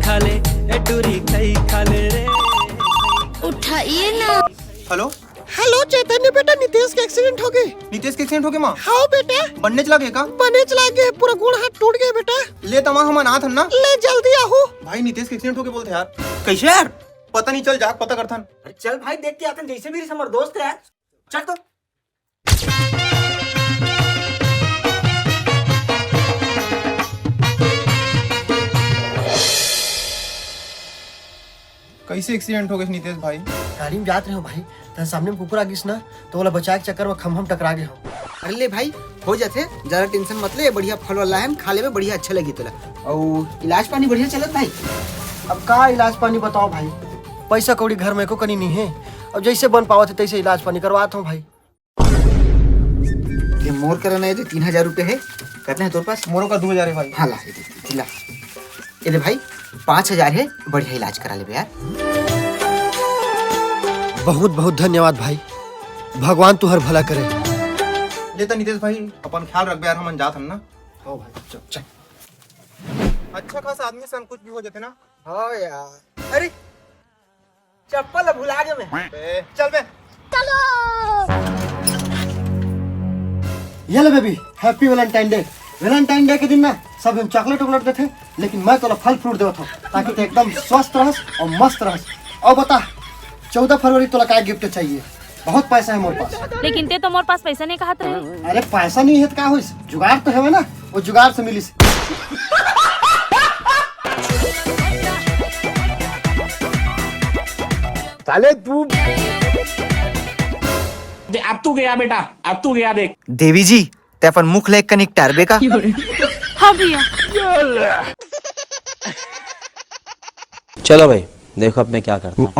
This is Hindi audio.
खा ले ए टूरी खाई खा ले रे। उठाइए ना। हेलो हेलो चैतन्य बेटा, नितेश का एक्सीडेंट हो गई। नितेश के एक्सीडेंट हो गया माँ? हाँ बेटा, बनने चला गया का? बने चला गए, पूरा गोड़ हाथ टूट गए बेटा। ले तमा हम अनाथ हन ना। ले जल्दी आओ। भाई नितेश के एक्सीडेंट हो गया बोलते यार। कैसे यार? पता नहीं, चल जा पता करथन। चल भाई देख के आते, जैसे भी हमारे दोस्त है। चल तो। कैसे एक्सीडेंट हो गया नितेश भाई? गाड़ी में जात रहे हो भाई, तेरे सामने में कुकुर आ गिस ना, तो वाला बचाए के चक्कर में खम टकरा गए हो। अरे ले भाई, हो जाते, ज्यादा टेंशन मत ले। बढ़िया फल वाला है, खाले में बढ़िया अच्छा लगी तुला। और इलाज पानी बढ़िया चलत भाई? अब का इलाज पानी बताओ भाई, पैसा कौड़ी घर में को कनी नहीं है। अब जैसे बन पावा थे तैसे इलाज पानी करवाता हूँ भाई। ये मोर कराना है तो 3000 रुपए है। कितने हैं तेरे पास? मोरों का 2000 है भाई। हाँ ला, ये ला। ये ले भाई 5000 है, बढ़िया इलाज करा ले यार। बहुत बहुत धन्यवाद भाई, भगवान तू हर भला करे। लेता नितेश भाई, अपन ख्याल रख यार, हम जात हन ना। हाँ भाई चल चल। अच्छा खासा आदमी से कुछ भी हो जाते ना। हाँ यार। अरे चप्पल भुला गए मैं। चल बे। ये ले baby, happy Valentine day. Valentine day के दिन ना सब हम चॉकलेट वॉकलेट देते, लेकिन मैं तो फल फ्रूट देवत हूँ ताकि तू एकदम स्वस्थ रहस और मस्त रहस। और बता 14 फरवरी तो क्या गिफ्ट चाहिए? बहुत पैसा है मोर पास। लेकिन ते तो मोर पास पैसा नहीं कहत रहे। अरे पैसा नहीं है तो क्या हो, जुगाड़ तो है ना, वो जुगाड़ से मिली। साले तू अब तू गया बेटा, अब तू गया देख। देवी जी ते अपन मुख लेक कनिक टारबे का। हाँ भैया। चलो भाई देखो अब मैं क्या करता हूँ।